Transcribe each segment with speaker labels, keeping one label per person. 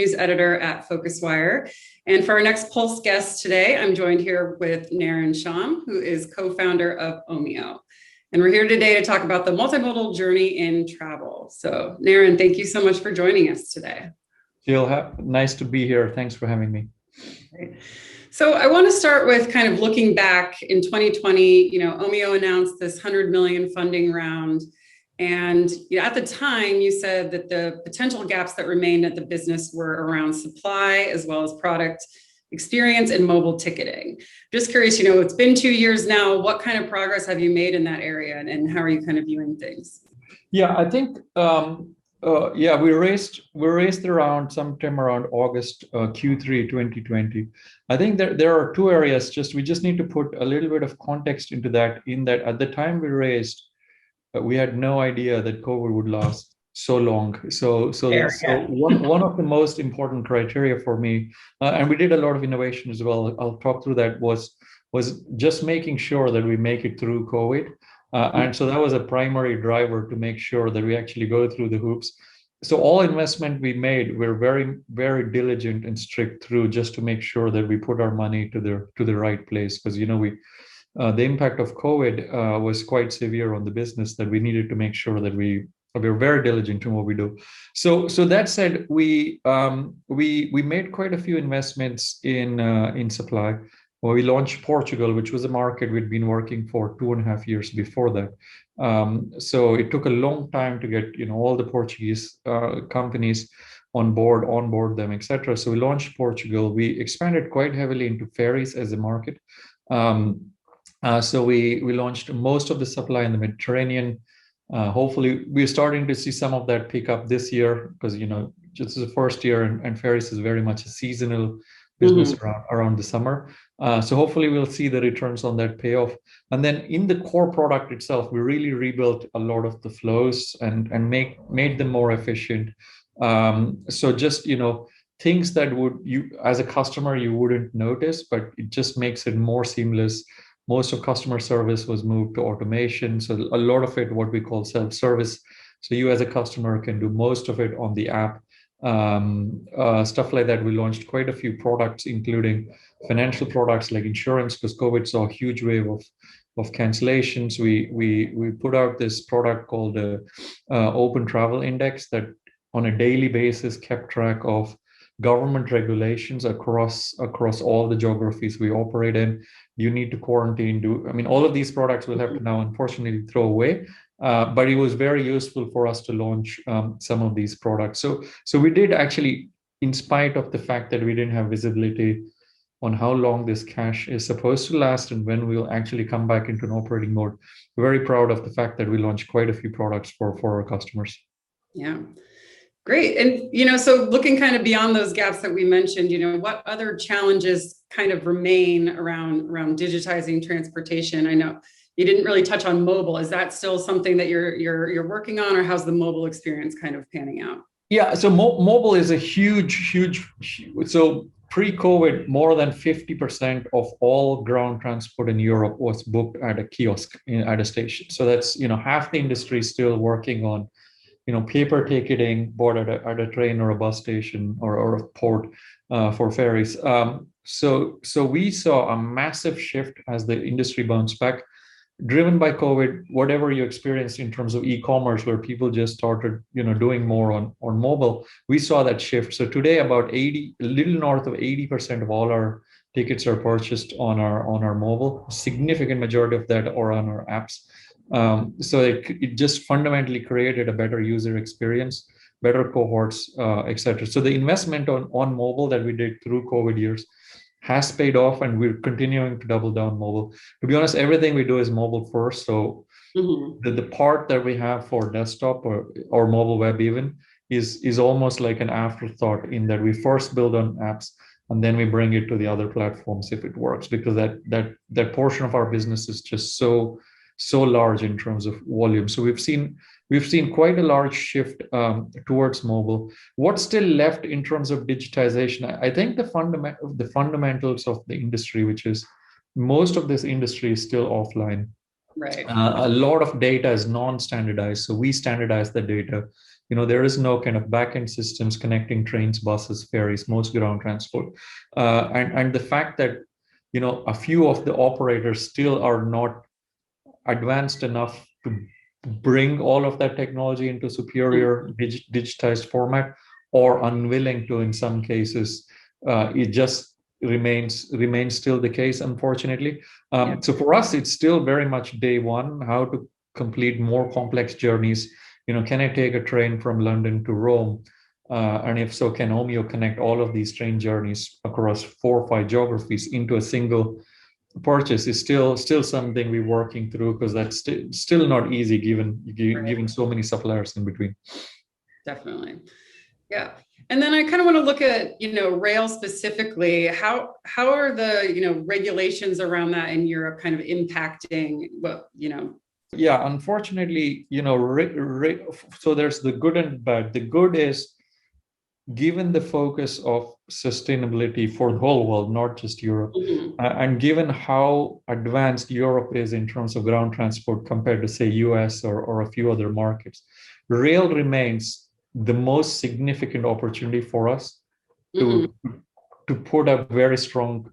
Speaker 1: News Editor at PhocusWire. And for our next Pulse guest today, I'm joined here with Naren Shaam, who is co-founder of Omio. And we're here today to talk about the multimodal journey in travel. So Naren, thank you so much for joining us today.
Speaker 2: Jill, nice to be here. Thanks for having me.
Speaker 1: Great. So I want to start with kind of looking back in 2020, Omio announced this 100 million funding round. And at the time, you said that the potential gaps that remained at the business were around supply, as well as product experience and mobile ticketing. Just curious, it's been 2 years now. What kind of progress have you made in that area, and how are you kind of viewing things?
Speaker 2: Yeah, I think, we raised around sometime around August Q3 2020. I think there are two areas. We just need to put a little bit of context into that. In that, at the time we raised, we had no idea that COVID would last so long. One of the most important criteria for me, and we did a lot of innovation as well, I'll talk through that, was just making sure that we make it through COVID. And so that was a primary driver to make sure that we actually go through the hoops. So all investment we made, we're very, very diligent and strict through, just to make sure that we put our money to the right place. Because the impact of COVID was quite severe on the business, that we needed to make sure that we're very diligent in what we do. So that said, we made quite a few investments in supply. Well, we launched Portugal, which was a market we'd been working for 2.5 years before that. So it took a long time to get all the Portuguese companies onboard them, etc. So we launched Portugal. We expanded quite heavily into ferries as a market. So we launched most of the supply in the Mediterranean. Hopefully, we're starting to see some of that pick up this year, because just the first year, and ferries is very much a seasonal business around the summer. So hopefully we'll see the returns on that payoff. And then in the core product itself, we really rebuilt a lot of the flows and made them more efficient. So just things that you as a customer you wouldn't notice, but it just makes it more seamless. Most of customer service was moved to automation. So a lot of it, what we call self-service. So you as a customer can do most of it on the app. Stuff like that. We launched quite a few products, including financial products like insurance, because COVID saw a huge wave of cancellations. We put out this product called the Open Travel Index that on a daily basis kept track of government regulations across all the geographies we operate in. You need to quarantine. All of these products we'll have to now unfortunately throw away. But it was very useful for us to launch some of these products. So we did actually, in spite of the fact that we didn't have visibility on how long this cash is supposed to last and when we'll actually come back into an operating mode, we're very proud of the fact that we launched quite a few products for our customers.
Speaker 1: Yeah. Great. And, so looking kind of beyond those gaps that we mentioned, what other challenges kind of remain around digitizing transportation? I know you didn't really touch on mobile. Is that still something that you're working on, or how's the mobile experience kind of panning out?
Speaker 2: Yeah, so mobile is a huge. So pre-COVID, more than 50% of all ground transport in Europe was booked at a kiosk at a station. So that's half the industry is still working on paper ticketing bought at a train or a bus station or a port for ferries. So we saw a massive shift as the industry bounced back, driven by COVID. Whatever you experienced in terms of e-commerce, where people just started doing more on mobile, we saw that shift. So today, about a little north of 80% of all our tickets are purchased on our mobile. A significant majority of that are on our apps. So it just fundamentally created a better user experience, better cohorts, etc. So the investment on mobile that we did through COVID years has paid off, and we're continuing to double down mobile. To be honest, everything we do is mobile first. So the part that we have for desktop or mobile web even is almost like an afterthought, in that we first build on apps and then we bring it to the other platforms if it works, because that portion of our business is just so large in terms of volume. So we've seen quite a large shift towards mobile. What's still left in terms of digitization? I think the fundamentals of the industry, which is most of this industry is still offline.
Speaker 1: Right.
Speaker 2: A lot of data is non-standardized, so we standardize the data. There is no kind of backend systems connecting trains, buses, ferries, most ground transport, and the fact that a few of the operators still are not advanced enough to bring all of that technology into superior digitized format, or unwilling to in some cases, it just remains still the case, unfortunately. So for us, it's still very much day one, how to complete more complex journeys. Can I take a train from London to Rome? And if so, can Omio connect all of these train journeys across 4 or 5 geographies into a single purchase? Is still something we're working through, because that's still not easy given so many suppliers in between.
Speaker 1: Definitely. Yeah. And then I kind of want to look at, rail specifically. How are the, regulations around that in Europe kind of impacting
Speaker 2: Yeah, unfortunately, so there's the good and bad. The good is, given the focus of sustainability for the whole world, not just Europe, and given how advanced Europe is in terms of ground transport compared to, say, US or a few other markets, rail remains the most significant opportunity for us to put a very strong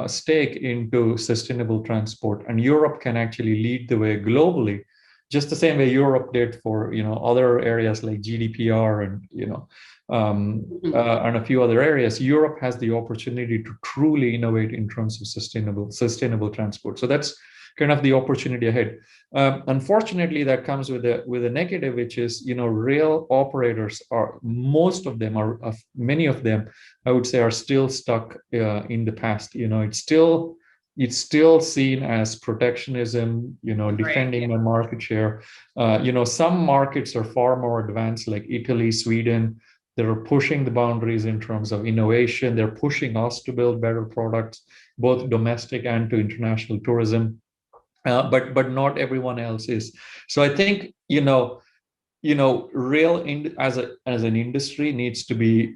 Speaker 2: stake into sustainable transport. And Europe can actually lead the way globally, just the same way Europe did for other areas like GDPR and a few other areas. Europe has the opportunity to truly innovate in terms of sustainable transport. So that's kind of the opportunity ahead. Unfortunately, that comes with a negative, which is rail operators many of them, I would say, are still stuck in the past. It's still seen as protectionism, defending the market share. Some markets are far more advanced, like Italy, Sweden. They're pushing the boundaries in terms of innovation. They're pushing us to build better products, both domestic and to international tourism. But not everyone else is. So I think rail as an industry needs to be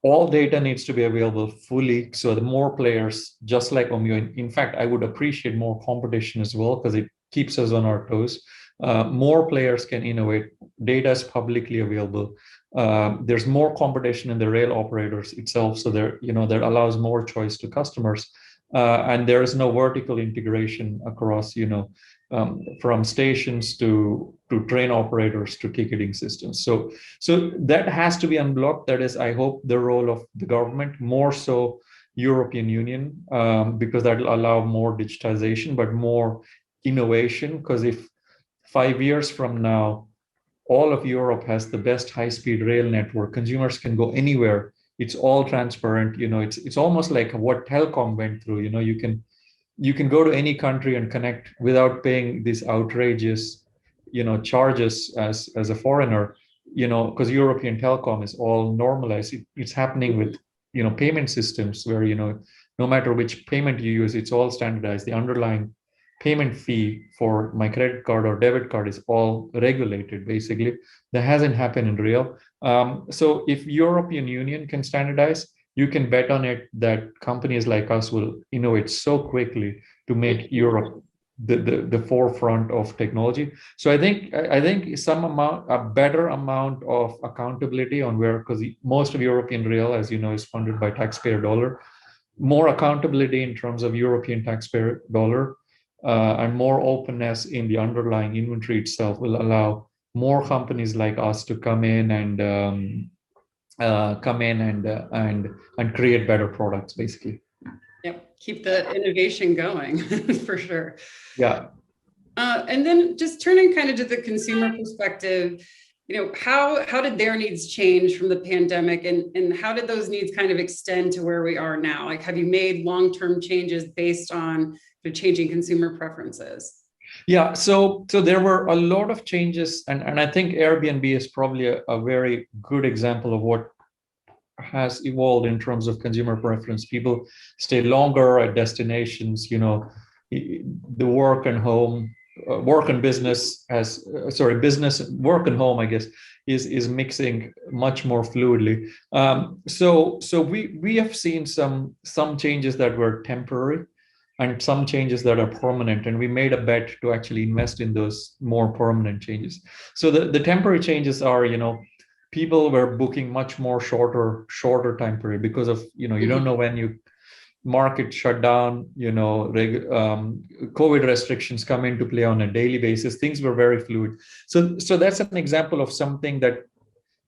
Speaker 2: all data needs to be available fully. So the more players, just like Omio, in fact, I would appreciate more competition as well, because it keeps us on our toes. More players can innovate. Data is publicly available. There's more competition in the rail operators itself, so that allows more choice to customers. And there is no vertical integration across, from stations to train operators to ticketing systems. So that has to be unblocked. That is, I hope, the role of the government, more so European Union, because that will allow more digitization, but more innovation. Because if 5 years from now, all of Europe has the best high-speed rail network, consumers can go anywhere. It's all transparent. It's almost like what telecom went through. You can go to any country and connect without paying these outrageous, charges as a foreigner, because European telecom is all normalized. It's happening with, payment systems where, no matter which payment you use, it's all standardized. The underlying payment fee for my credit card or debit card is all regulated, basically. That hasn't happened in rail. So if European Union can standardize, you can bet on it that companies like us will innovate so quickly to make Europe the forefront of technology. So I think a better amount of accountability on where, because most of European rail, as you know, is funded by taxpayer dollar. More accountability in terms of European taxpayer dollar, and more openness in the underlying inventory itself will allow more companies like us to come in and create better products, basically.
Speaker 1: Yep, keep the innovation going for sure.
Speaker 2: Yeah.
Speaker 1: And then just turning kind of to the consumer perspective, how did their needs change from the pandemic, and how did those needs kind of extend to where we are now? Like, have you made long-term changes based on the changing consumer preferences?
Speaker 2: Yeah, so there were a lot of changes, and I think Airbnb is probably a very good example of what has evolved in terms of consumer preference. People stay longer at destinations, the work and home, work and business business, work and home, I guess, is mixing much more fluidly. So we have seen some changes that were temporary, and some changes that are permanent. And we made a bet to actually invest in those more permanent changes. So the temporary changes are, people were booking much more shorter time period because of, you don't know when you market shut down, COVID restrictions come into play on a daily basis. Things were very fluid. So that's an example of something that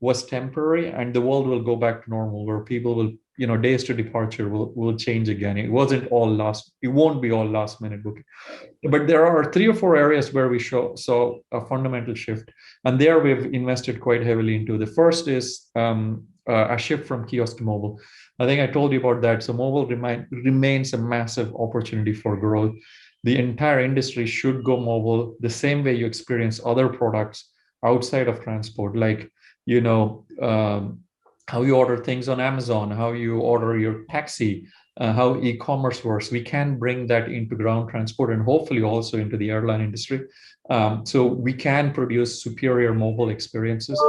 Speaker 2: was temporary, and the world will go back to normal, where people will, days to departure will change again. It won't be all last minute booking. But there are 3 or 4 areas where we saw a fundamental shift, and there we've invested quite heavily into. The first is a shift from kiosk to mobile. I think I told you about that. So mobile remains a massive opportunity for growth. The entire industry should go mobile the same way you experience other products outside of transport, like how you order things on Amazon, how you order your taxi, how e-commerce works. We can bring that into ground transport and hopefully also into the airline industry. So we can produce superior mobile experiences.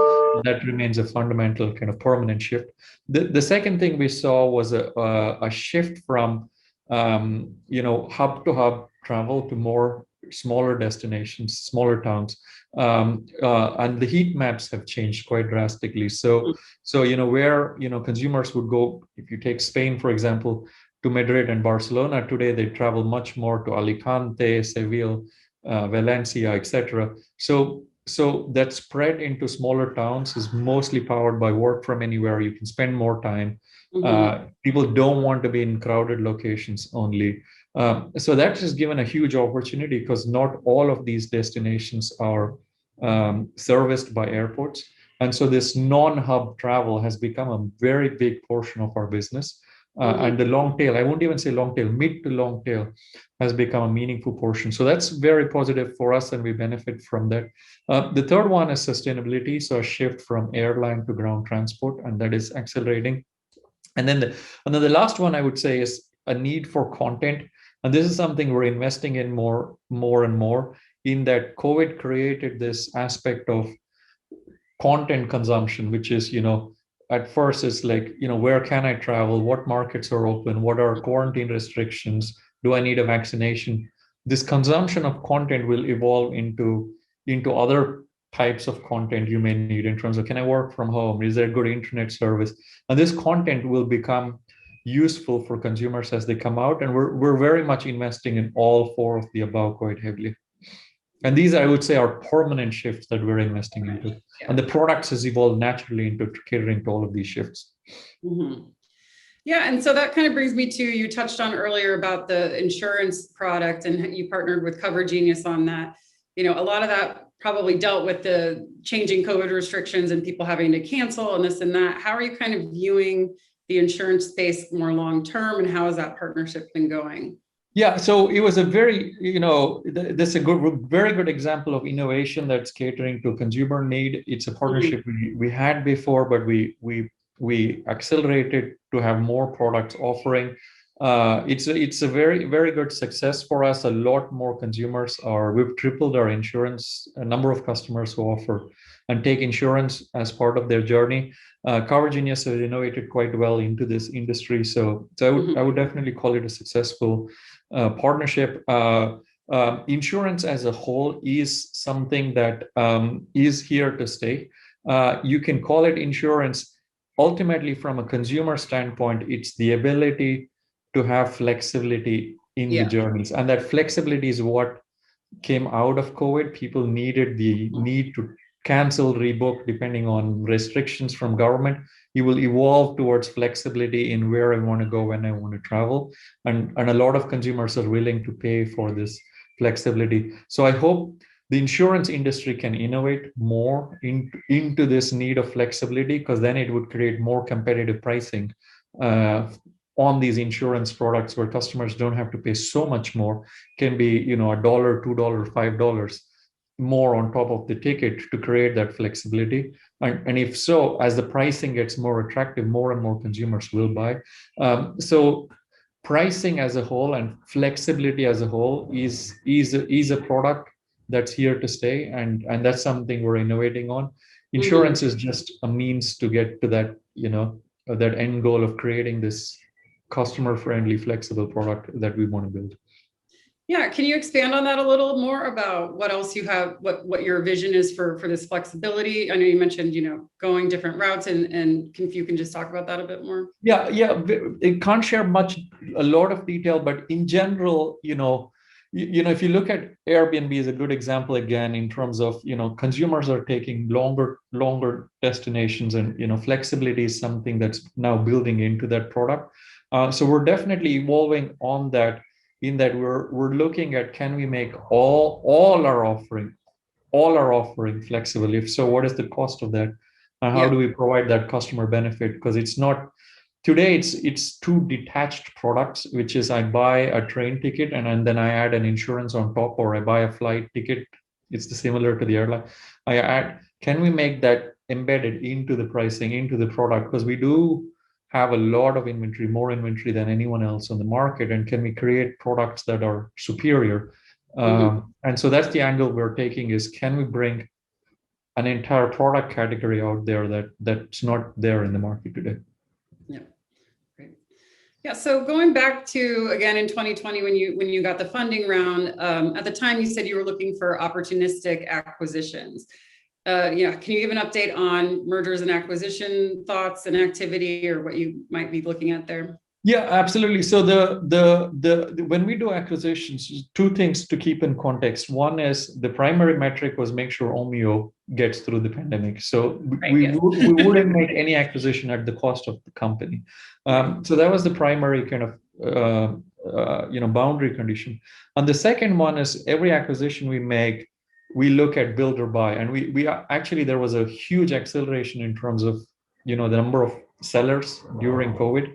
Speaker 2: That remains a fundamental kind of permanent shift. The second thing we saw was a shift from hub to hub travel to more smaller destinations, smaller towns. And the heat maps have changed quite drastically. So where consumers would go, if you take Spain, for example, to Madrid and Barcelona, today they travel much more to Alicante, Seville, Valencia, etc. So that spread into smaller towns is mostly powered by work from anywhere. You can spend more time. People don't want to be in crowded locations only. So that has given a huge opportunity, because not all of these destinations are serviced by airports. And so this non-hub travel has become a very big portion of our business. And the long tail, I won't even say long tail, mid to long tail has become a meaningful portion. So that's very positive for us, and we benefit from that. The third one is sustainability. So a shift from airline to ground transport, and that is accelerating. And then the last one I would say is a need for content. And this is something we're investing in more and more, in that COVID created this aspect of content consumption, which is, at first it's like, where can I travel? What markets are open? What are quarantine restrictions? Do I need a vaccination? This consumption of content will evolve into other types of content you may need, in terms of, can I work from home? Is there a good internet service? And this content will become useful for consumers as they come out. And we're very much investing in all 4 of the above quite heavily. And these, I would say, are permanent shifts that we're investing into. Yeah. And the products has evolved naturally into catering to all of these shifts.
Speaker 1: Yeah, and so that kind of brings me to, you touched on earlier about the insurance product, and you partnered with Cover Genius on that. A lot of that probably dealt with the changing COVID restrictions and people having to cancel and this and that. How are you kind of viewing the insurance space more long-term, and how has that partnership been going?
Speaker 2: Yeah, so it was a very, this is a very good example of innovation that's catering to consumer need. It's a partnership we had before, but we accelerated to have more products offering. It's a very, very good success for us. A lot more consumers we've tripled our insurance, a number of customers who offer and take insurance as part of their journey. Cover Genius has innovated quite well into this industry. So I would definitely call it a successful partnership. Insurance as a whole is something that is here to stay. You can call it insurance. Ultimately, from a consumer standpoint, it's the ability to have flexibility in the journeys. And that flexibility is what came out of COVID. People needed the need to cancel, rebook, depending on restrictions from government. You will evolve towards flexibility in where I want to go, when I want to travel. And a lot of consumers are willing to pay for this flexibility. So I hope the insurance industry can innovate more into this need of flexibility, because then it would create more competitive pricing on these insurance products, where customers don't have to pay so much more. Can be, $1, $2, $5 more on top of the ticket to create that flexibility. And if so, as the pricing gets more attractive, more and more consumers will buy. So pricing as a whole and flexibility as a whole is a product that's here to stay, and that's something we're innovating on. Insurance is just a means to get to that, that end goal of creating this customer-friendly, flexible product that we want to build.
Speaker 1: Yeah, can you expand on that a little more about what else you have, what your vision is for this flexibility? I know you mentioned, going different routes, and if you can just talk about that a bit more.
Speaker 2: Yeah, yeah. It can't share a lot of detail, but in general, if you look at Airbnb is a good example again in terms of, consumers are taking longer destinations, and flexibility is something that's now building into that product. So we're definitely evolving on that. In that we're looking at, can we make all our offering flexible? If so, what is the cost of that? And how do we provide that customer benefit? Because it's not today, it's two detached products, which is I buy a train ticket and then I add an insurance on top, or I buy a flight ticket. It's similar to the airline. Can we make that embedded into the pricing, into the product? Because we do have a lot of inventory, more inventory than anyone else on the market. And can we create products that are superior? And so that's the angle we're taking, is can we bring an entire product category out there that's not there in the market today?
Speaker 1: Yeah, great. Yeah, so going back to, again, in 2020, when you got the funding round, at the time you said you were looking for opportunistic acquisitions. Can you give an update on mergers and acquisition thoughts and activity, or what you might be looking at there?
Speaker 2: Yeah, absolutely. So when we do acquisitions, two things to keep in context. One is the primary metric was make sure Omio gets through the pandemic. So we wouldn't make any acquisition at the cost of the company. So that was the primary kind of boundary condition. And the second one is every acquisition we make, we look at build or buy, and we actually, there was a huge acceleration in terms of the number of sellers during COVID.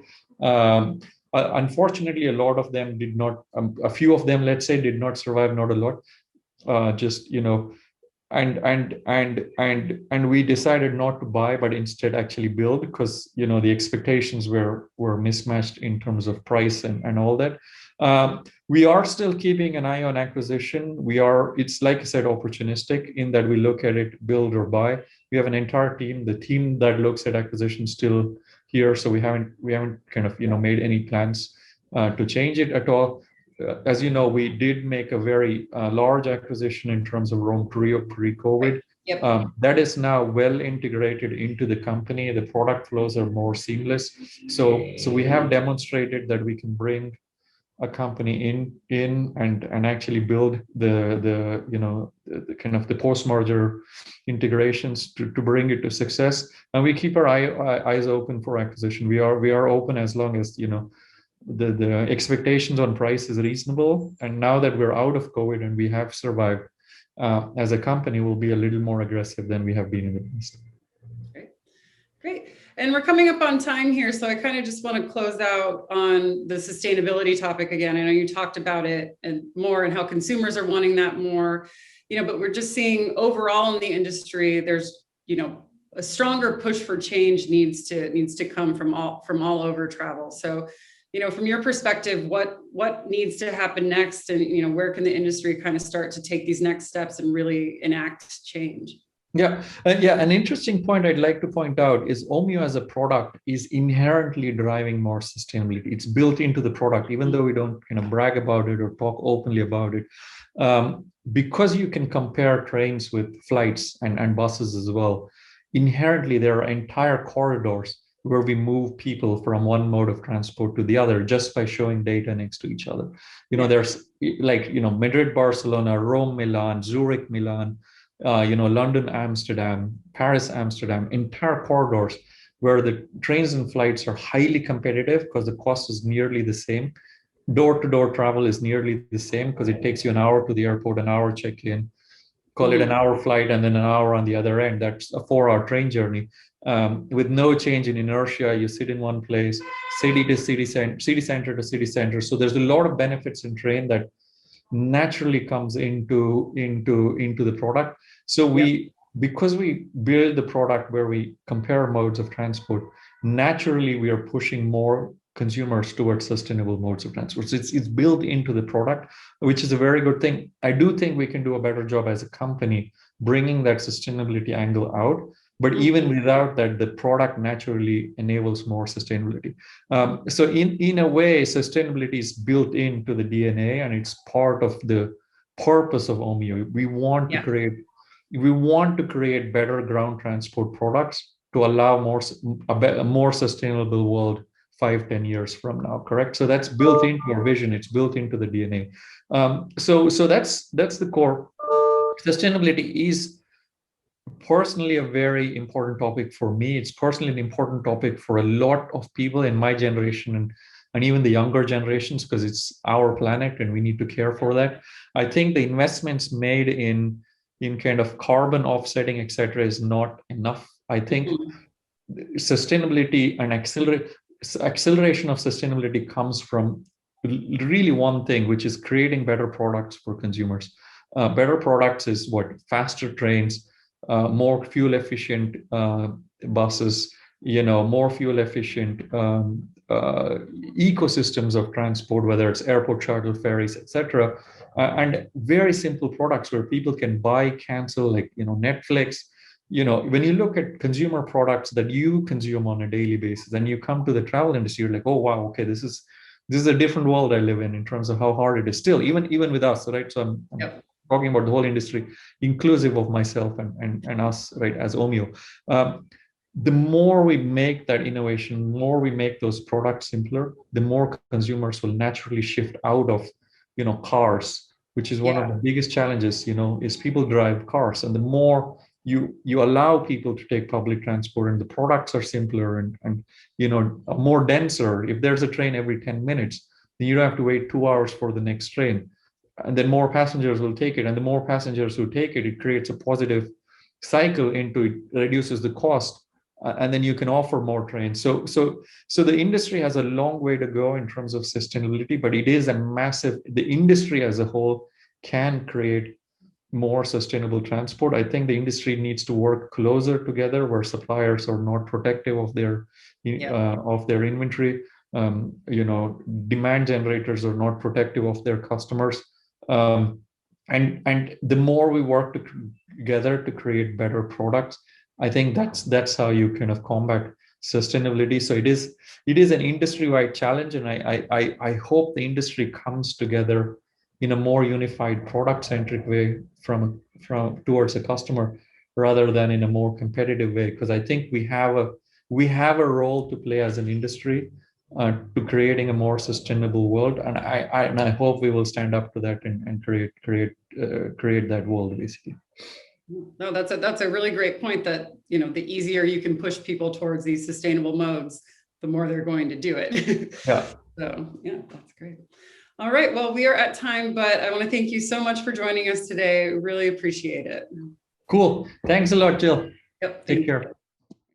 Speaker 2: Unfortunately, a lot of them did not. A few of them, let's say, did not survive. Not a lot. And we decided not to buy, but instead actually build, because the expectations were mismatched in terms of price and all that. We are still keeping an eye on acquisition. It's like I said, opportunistic in that we look at it, build or buy. We have an entire team. The team that looks at acquisition still here, so we haven't kind of made any plans to change it at all. As you know, we did make a very large acquisition in terms of Rome pre-COVID.
Speaker 1: Yep.
Speaker 2: That is now well integrated into the company. The product flows are more seamless. So we have demonstrated that we can bring a company in and actually build the kind of the post-merger integrations to bring it to success. And we keep our eyes open for acquisition. We are open as long as the expectations on price is reasonable. And now that we're out of COVID and we have survived, as a company, we'll be a little more aggressive than we have been in the past.
Speaker 1: Great. And we're coming up on time here, so I kind of just want to close out on the sustainability topic again. I know you talked about it and more, and how consumers are wanting that more, but we're just seeing overall in the industry, there's, a stronger push for change needs to come from all over travel. So, from your perspective, what needs to happen next, and where can the industry kind of start to take these next steps and really enact change?
Speaker 2: Yeah. An interesting point I'd like to point out is Omio as a product is inherently driving more sustainability. It's built into the product, even though we don't brag about it or talk openly about it. Because you can compare trains with flights and buses as well. Inherently, there are entire corridors where we move people from one mode of transport to the other just by showing data next to each other. There's Madrid, Barcelona, Rome, Milan, Zurich, Milan, London, Amsterdam, Paris, Amsterdam, entire corridors where the trains and flights are highly competitive because the cost is nearly the same. Door-to-door travel is nearly the same because it takes you an hour to the airport, an hour check-in, call it an hour flight, and then an hour on the other end. That's a 4-hour train journey. With no change in inertia, you sit in one place, city to city center to city center. So there's a lot of benefits in train that naturally comes into the product. So because we build the product where we compare modes of transport, naturally we are pushing more consumers towards sustainable modes of transport. So it's built into the product, which is a very good thing. I do think we can do a better job as a company bringing that sustainability angle out. But even without that, the product naturally enables more sustainability. So in a way, sustainability is built into the DNA, and it's part of the purpose of Omio. We want to create better ground transport products to allow a more sustainable world 5-10 years from now. Correct. So that's built into our vision. It's built into the DNA. So that's the core. Sustainability is personally a very important topic for me. It's personally an important topic for a lot of people in my generation and even the younger generations, because it's our planet and we need to care for that. I think the investments made in kind of carbon offsetting, etc., is not enough. I think sustainability and acceleration of sustainability comes from really one thing, which is creating better products for consumers. Better products is what? Faster trains, more fuel efficient buses, more fuel efficient ecosystems of transport, whether it's airport shuttle, ferries, etc., and very simple products where people can buy, cancel, like Netflix. When you look at consumer products that you consume on a daily basis, and you come to the travel industry, you're like, oh wow, okay, this is a different world I live in terms of how hard it is still, even with us, right? So I'm talking about the whole industry, inclusive of myself and us, right, as Omio. The more we make that innovation, more we make those products simpler, the more consumers will naturally shift out of, cars, which is one of the biggest challenges, is people drive cars. And the more you allow people to take public transport, and the products are simpler and more denser. If there's a train every 10 minutes, then you don't have to wait 2 hours for the next train. And then more passengers will take it. And the more passengers who take it, it creates a positive cycle into it, reduces the cost. And then you can offer more trains. So the industry has a long way to go in terms of sustainability, but it is the industry as a whole can create more sustainable transport. I think the industry needs to work closer together, where suppliers are not protective of their inventory. Demand generators are not protective of their customers. And the more we work together to create better products, I think that's how you kind of combat sustainability. So it is an industry-wide challenge, and I hope the industry comes together in a more unified product-centric way from towards a customer, rather than in a more competitive way. Because I think we have a role to play as an industry to creating a more sustainable world, and I hope we will stand up to that and create that world, basically.
Speaker 1: No, that's a really great point, that the easier you can push people towards these sustainable modes, the more they're going to do it.
Speaker 2: Yeah.
Speaker 1: So yeah, that's great. All right, well, we are at time, but I want to thank you so much for joining us today. Really appreciate it.
Speaker 2: Cool. Thanks a lot, Jill.
Speaker 1: Yep.
Speaker 2: Take care.